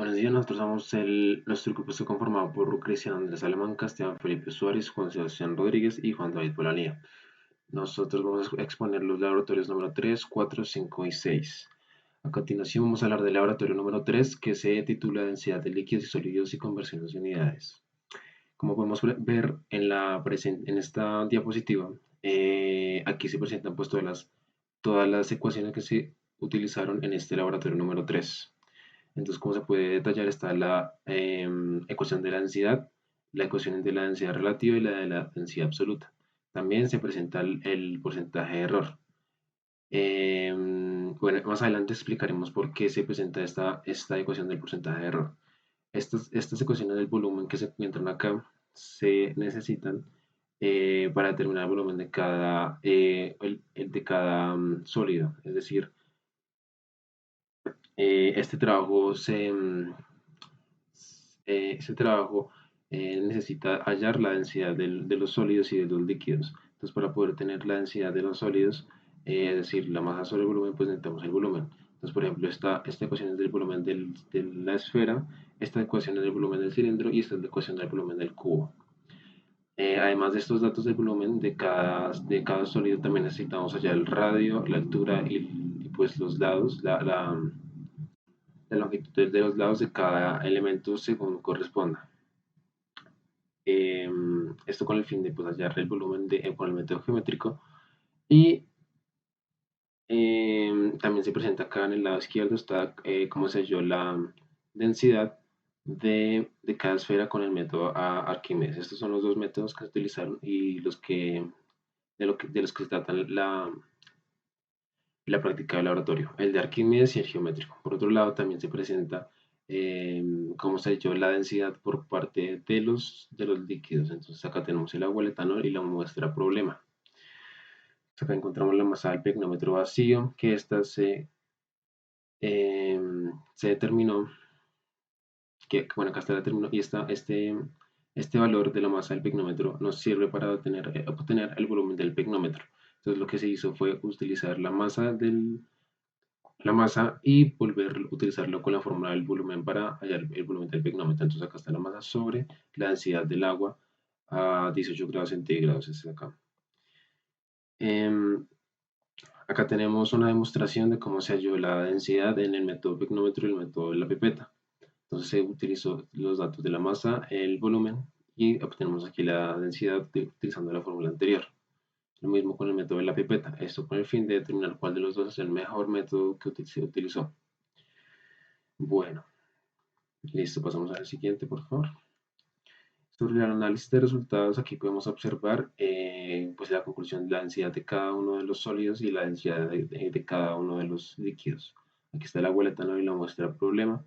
Buenos días, nosotros somos nuestro grupo está conformado por Cristian Andrés Alemán, Esteban Felipe Suárez, Juan Sebastián Rodríguez y Juan David Polanía. Nosotros vamos a exponer los laboratorios número 3, 4, 5 y 6. A continuación vamos a hablar del laboratorio número 3, que se titula Densidad de líquidos y sólidos y conversiones de unidades. Como podemos ver en esta diapositiva, aquí se presentan pues todas las ecuaciones que se utilizaron en este laboratorio número 3. Entonces, como se puede detallar, está la ecuación de la densidad, la ecuación de la densidad relativa y la de la densidad absoluta. También se presenta el porcentaje de error. Bueno, más adelante explicaremos por qué se presenta esta ecuación del porcentaje de error. Estas ecuaciones del volumen que se encuentran acá se necesitan para determinar el volumen de cada sólido. Es decir, este trabajo ese trabajo necesita hallar la densidad de los sólidos y de los líquidos. Entonces, para poder tener la densidad de los sólidos, es decir, la masa sobre el volumen, pues necesitamos el volumen. Entonces, por ejemplo, esta ecuación es del volumen de la esfera, esta ecuación es del volumen del cilindro y esta es la ecuación del volumen del cubo. Además de estos datos del volumen de cada sólido, también necesitamos hallar el radio, la altura y pues los lados, la longitud de los lados de cada elemento según corresponda. Esto con el fin de pues, hallar el volumen con el método geométrico. Y también se presenta acá en el lado izquierdo, está cómo se halló la densidad de cada esfera con el método Arquímedes. Estos son los dos métodos que se utilizaron y de los que se trata la práctica del laboratorio, el de Arquímedes y el geométrico. Por otro lado, también se presenta cómo se halló la densidad por parte de los líquidos. Entonces acá tenemos el agua, el etanol y la muestra problema. Acá encontramos la masa del pignómetro vacío, que esta se determinó, bueno, acá está determinado, y este valor de la masa del pignómetro nos sirve para obtener el volumen del pignómetro. Entonces lo que se hizo fue utilizar la masa y volver a utilizarlo con la fórmula del volumen para hallar el volumen del pignómetro. Entonces acá está la masa sobre la densidad del agua a 18 grados centígrados. Es acá. Em, Acá tenemos una demostración de cómo se halló la densidad en el método pignómetro y el método de la pipeta. Entonces se utilizó los datos de la masa, el volumen y obtenemos aquí la densidad utilizando la fórmula anterior. Lo mismo con el método de la pipeta, esto con el fin de determinar cuál de los dos es el mejor método que se utilizó. Bueno, listo, pasamos al siguiente, por favor. Sobre el análisis de resultados, aquí podemos observar pues la conclusión de la densidad de cada uno de los sólidos y la densidad de cada uno de los líquidos. Aquí está la agua, el etanol y la muestra del problema,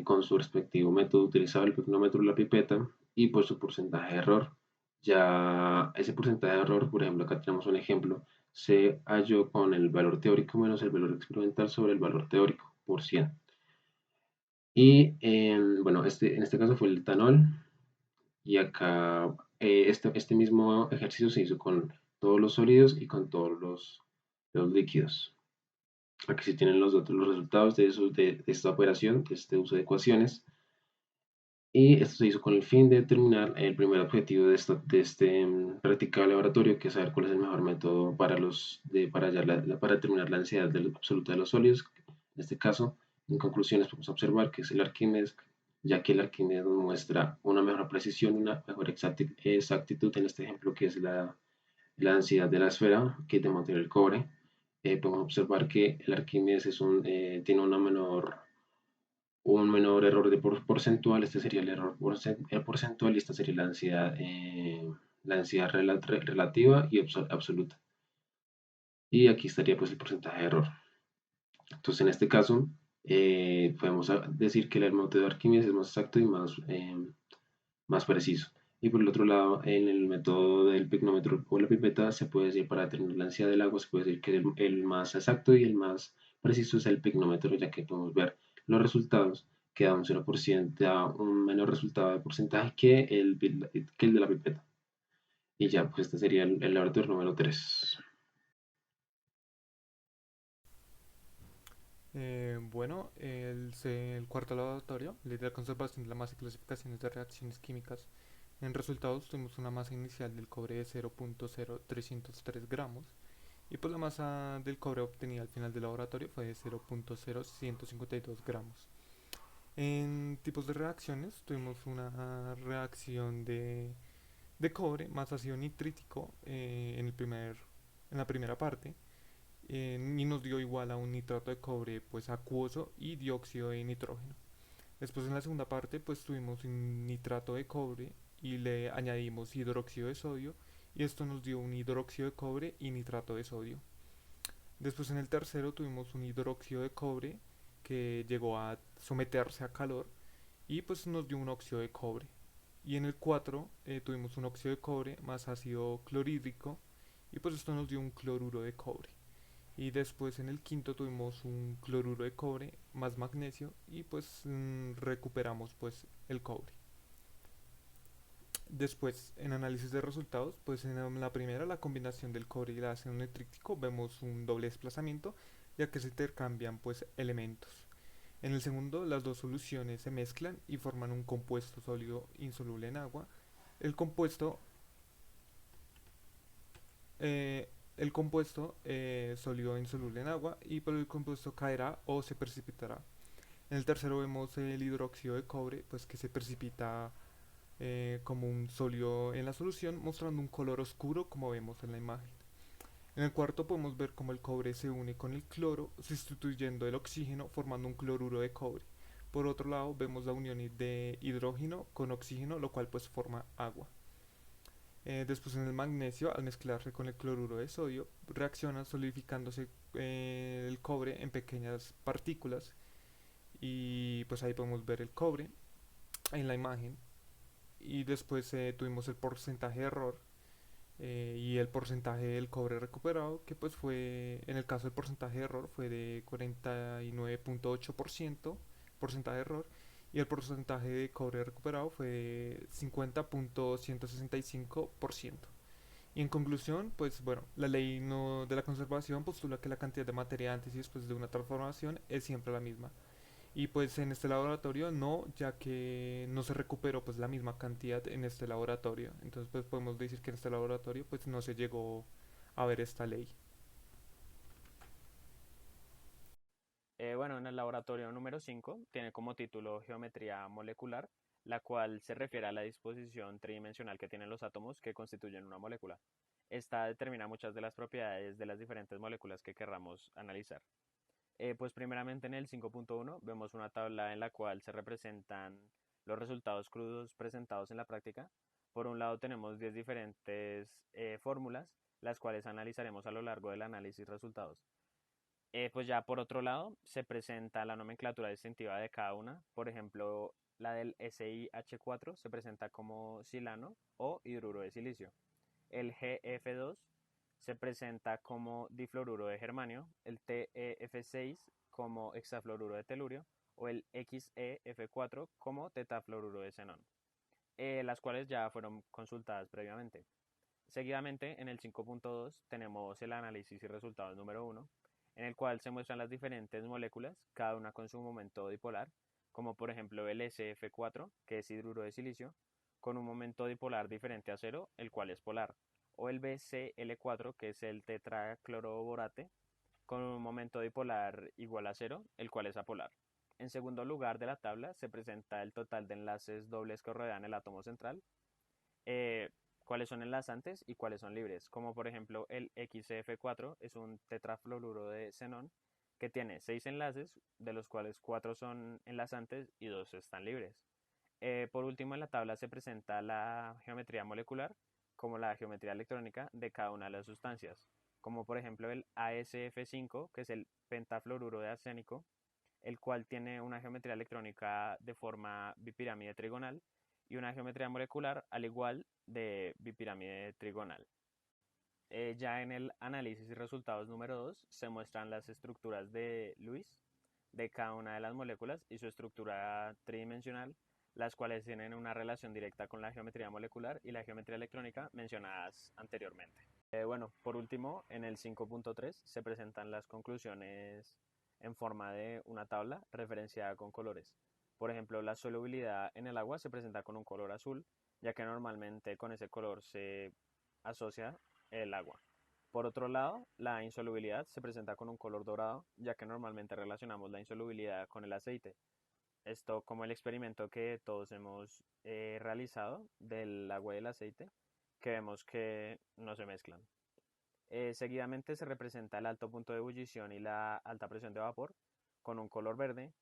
con su respectivo método utilizado, el pignómetro y la pipeta, y por su porcentaje de error. Ya ese porcentaje de error, por ejemplo, acá tenemos un ejemplo, se halló con el valor teórico menos el valor experimental sobre el valor teórico por 100. Y bueno, en este caso fue el etanol. Y acá este mismo ejercicio se hizo con todos los sólidos y con todos los líquidos. Aquí se tienen los resultados de esta operación, de este uso de ecuaciones. Y esto se hizo con el fin de determinar el primer objetivo de este practicable laboratorio, que es saber cuál es el mejor método para determinar la densidad absoluta de los sólidos. En este caso, en conclusiones, podemos observar que es el Arquímedes, ya que el Arquímedes nos muestra una mejor precisión, una mejor exactitud en este ejemplo, que es la densidad de la esfera, que es de material cobre. Podemos observar que el Arquímedes tiene un menor error de porcentual. Este sería el error porcentual y esta sería la densidad relativa y absoluta. Y aquí estaría pues el porcentaje de error. Entonces en este caso podemos decir que el método de Arquímedes es más exacto y más preciso. Y por el otro lado, en el método del pignómetro o la pipeta, se puede decir para determinar la densidad del agua, se puede decir que el más exacto y el más preciso es el pignómetro, ya que podemos ver los resultados que da un 0%, da un menor resultado de porcentaje que el de la pipeta. Y ya, pues este sería el laboratorio número 3. Bueno, el cuarto laboratorio, ley de la conservación de la masa y clasificaciones de reacciones químicas. En resultados tuvimos una masa inicial del cobre de 0.0303 gramos y pues la masa del cobre obtenida al final del laboratorio fue de 0.0152 gramos. En tipos de reacciones tuvimos una reacción de cobre más ácido nitrítico en la primera parte, y nos dio igual a un nitrato de cobre pues acuoso y dióxido de nitrógeno. Después en la segunda parte pues tuvimos un nitrato de cobre y le añadimos hidróxido de sodio y esto nos dio un hidróxido de cobre y nitrato de sodio. Después en el tercero tuvimos un hidróxido de cobre que llegó a someterse a calor y pues nos dio un óxido de cobre. Y en el 4 tuvimos un óxido de cobre más ácido clorhídrico y pues esto nos dio un cloruro de cobre. Y después en el quinto tuvimos un cloruro de cobre más magnesio y pues recuperamos pues el cobre. Después en análisis de resultados, pues en la primera, la combinación del cobre y el ácido nitrítico, vemos un doble desplazamiento ya que se intercambian pues elementos. En el segundo, las dos soluciones se mezclan y forman un compuesto sólido insoluble en agua. El compuesto, el compuesto sólido insoluble en agua y por el compuesto caerá o se precipitará. En el tercero vemos el hidróxido de cobre, pues que se precipita como un sólido en la solución, mostrando un color oscuro como vemos en la imagen. En el cuarto podemos ver cómo el cobre se une con el cloro, sustituyendo el oxígeno, formando un cloruro de cobre. Por otro lado, vemos la unión de hidrógeno con oxígeno, lo cual pues forma agua. Después en el magnesio, al mezclarse con el cloruro de sodio, reacciona solidificándose el cobre en pequeñas partículas y pues ahí podemos ver el cobre en la imagen. Y después tuvimos el porcentaje de error y el porcentaje del cobre recuperado, que pues fue, en el caso del porcentaje de error, fue de 49.8% porcentaje de error, y el porcentaje de cobre recuperado fue de 50.165%. Y en conclusión, pues bueno, la ley no de la conservación postula que la cantidad de materia antes y después de una transformación es siempre la misma. Y pues en este laboratorio no, ya que no se recuperó pues la misma cantidad en este laboratorio. Entonces pues podemos decir que en este laboratorio pues no se llegó a ver esta ley. Bueno, en el laboratorio número 5 tiene como título Geometría molecular, la cual se refiere a la disposición tridimensional que tienen los átomos que constituyen una molécula. Esta determina muchas de las propiedades de las diferentes moléculas que querramos analizar. Pues primeramente en el 5.1 vemos una tabla en la cual se representan los resultados crudos presentados en la práctica. Por un lado tenemos 10 diferentes fórmulas, las cuales analizaremos a lo largo del análisis resultados. Pues ya por otro lado se presenta la nomenclatura distintiva de cada una. Por ejemplo, la del SiH4 se presenta como silano o hidruro de silicio. El GF2 se presenta como difluoruro de germanio, el TeF6 como hexafluoruro de telurio o el XeF4 como tetafluoruro de xenón, las cuales ya fueron consultadas previamente. Seguidamente, en el 5.2 tenemos el análisis y resultados número 1, en el cual se muestran las diferentes moléculas, cada una con su momento dipolar, como por ejemplo el SF4, que es hidruro de silicio, con un momento dipolar diferente a cero, el cual es polar, o el BCl4, que es el tetracloroborate, con un momento dipolar igual a cero, el cual es apolar. En segundo lugar de la tabla se presenta el total de enlaces dobles que rodean el átomo central, eh, cuáles son enlazantes y cuáles son libres, como por ejemplo el XF4 es un tetrafluoruro de xenón que tiene 6 enlaces, de los cuales 4 son enlazantes y 2 están libres. Por último, en la tabla se presenta la geometría molecular, como la geometría electrónica de cada una de las sustancias, como por ejemplo el ASF5, que es el pentafluoruro de arsénico, el cual tiene una geometría electrónica de forma bipirámide trigonal y una geometría molecular al igual de bipirámide trigonal. Ya en el análisis y resultados número 2 se muestran las estructuras de Lewis de cada una de las moléculas y su estructura tridimensional, las cuales tienen una relación directa con la geometría molecular y la geometría electrónica mencionadas anteriormente. Bueno, por último, en el 5.3 se presentan las conclusiones en forma de una tabla referenciada con colores. Por ejemplo, la solubilidad en el agua se presenta con un color azul, ya que normalmente con ese color se asocia el agua. Por otro lado, la insolubilidad se presenta con un color dorado, ya que normalmente relacionamos la insolubilidad con el aceite. Esto como el experimento que todos hemos realizado del agua y el aceite, que vemos que no se mezclan. Seguidamente se representa el alto punto de ebullición y la alta presión de vapor con un color verde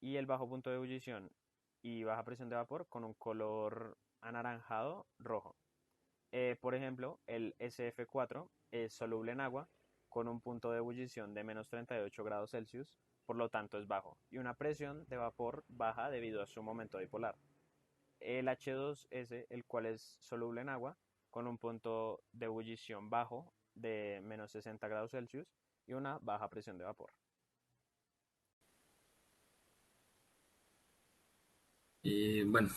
y el bajo punto de ebullición y baja presión de vapor con un color anaranjado rojo. Por ejemplo, el SF4 es soluble en agua con un punto de ebullición de menos 38 grados Celsius, por lo tanto es bajo, y una presión de vapor baja debido a su momento dipolar. El H2S, el cual es soluble en agua, con un punto de ebullición bajo de menos 60 grados Celsius y una baja presión de vapor. Bueno,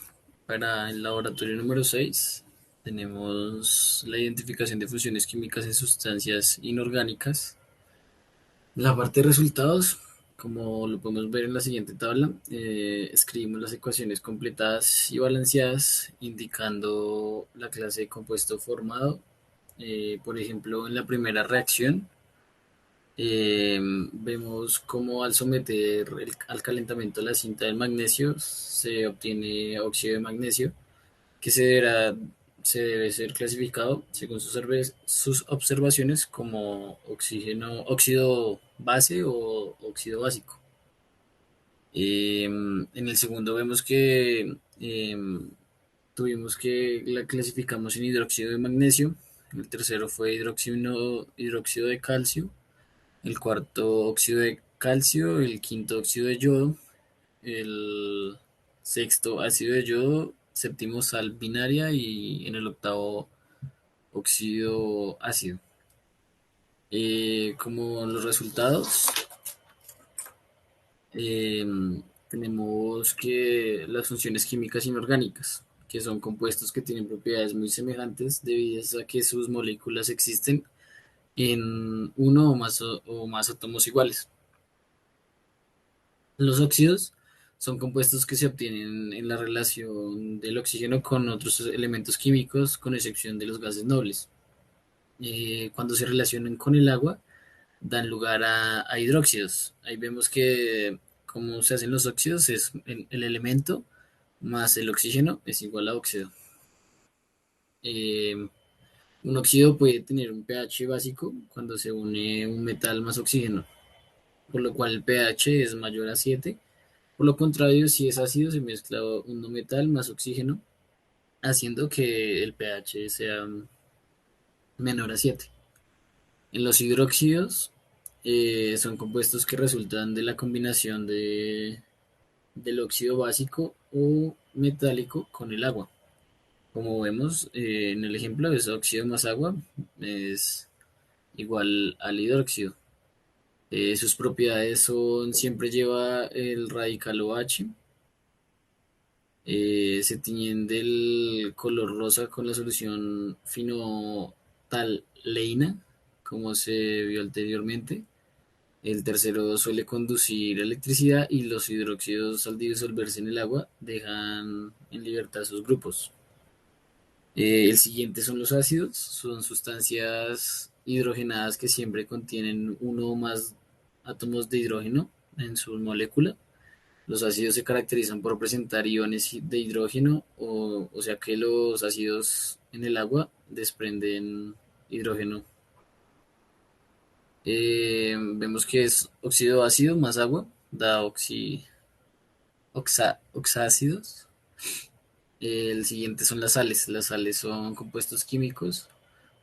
para el laboratorio número 6 tenemos la identificación de fusiones químicas en sustancias inorgánicas. La parte de resultados, como lo podemos ver en la siguiente tabla, escribimos las ecuaciones completadas y balanceadas indicando la clase de compuesto formado. Por ejemplo, en la primera reacción, vemos cómo al someter al calentamiento la cinta del magnesio se obtiene óxido de magnesio que se debe ser clasificado según sus observaciones como óxido base o óxido básico. En el segundo vemos que tuvimos que la clasificamos en hidróxido de magnesio. El tercero fue hidróxido de calcio. El cuarto óxido de calcio. El quinto óxido de yodo. El sexto ácido de yodo. Séptimo sal binaria y en el octavo óxido ácido. Como los resultados, eh, tenemos que las funciones químicas inorgánicas, que son compuestos que tienen propiedades muy semejantes debido a que sus moléculas existen en uno o más átomos iguales. Los óxidos son compuestos que se obtienen en la relación del oxígeno con otros elementos químicos, con excepción de los gases nobles. Cuando se relacionan con el agua, dan lugar a hidróxidos. Ahí vemos que cómo se hacen los óxidos es el elemento más el oxígeno es igual a óxido. Eh, un óxido puede tener un pH básico cuando se une un metal más oxígeno, por lo cual el pH es mayor a 7. Por lo contrario, si es ácido, se mezcla un no metal más oxígeno, haciendo que el pH sea menor a 7. En los hidróxidos son compuestos que resultan de la combinación del óxido básico o metálico con el agua. Como vemos en el ejemplo, es óxido más agua es igual al hidróxido. Sus propiedades son, siempre lleva el radical OH, se tiñen del color rosa con la solución fenolftaleína, como se vio anteriormente. El tercero suele conducir electricidad y los hidróxidos al disolverse en el agua dejan en libertad sus grupos. El siguiente son los ácidos, son sustancias hidrogenadas que siempre contienen uno o más átomos de hidrógeno en su molécula. Los ácidos se caracterizan por presentar iones de hidrógeno, o sea que los ácidos en el agua desprenden hidrógeno. Vemos que es óxido ácido más agua, da oxácidos. El siguiente son las sales. Las sales son compuestos químicos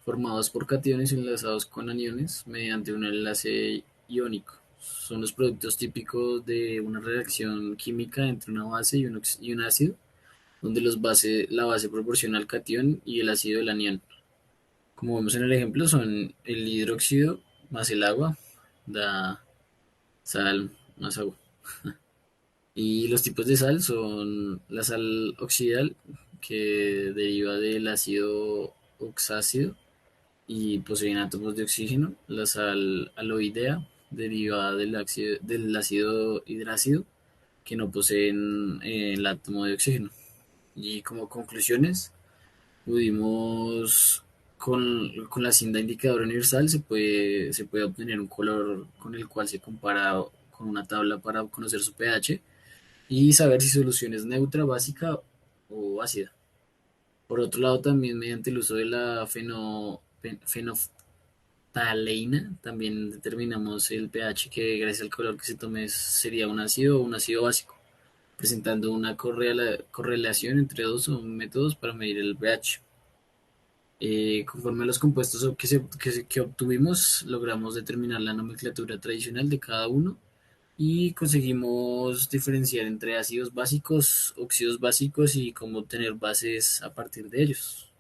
formados por cationes enlazados con aniones mediante un enlace iónico. Son los productos típicos de una reacción química entre una base y un ácido, donde la base proporciona el catión y el ácido el anión. Como vemos en el ejemplo, son el hidróxido más el agua, da sal más agua. Y los tipos de sal son la sal oxidal, que deriva del ácido oxácido y poseen átomos de oxígeno, la sal aloidea derivada del ácido hidrácido que no poseen el átomo de oxígeno. Y como conclusiones, pudimos, con la cinta indicadora universal se puede obtener un color con el cual se compara con una tabla para conocer su pH y saber si su solución es neutra, básica o ácida. Por otro lado, también mediante el uso de la fenolftaleína, también determinamos el pH que gracias al color que se tome sería un ácido o un ácido básico, presentando una correlación entre dos métodos para medir el pH. Conforme a los compuestos que obtuvimos, logramos determinar la nomenclatura tradicional de cada uno y conseguimos diferenciar entre ácidos básicos, óxidos básicos y cómo obtener bases a partir de ellos.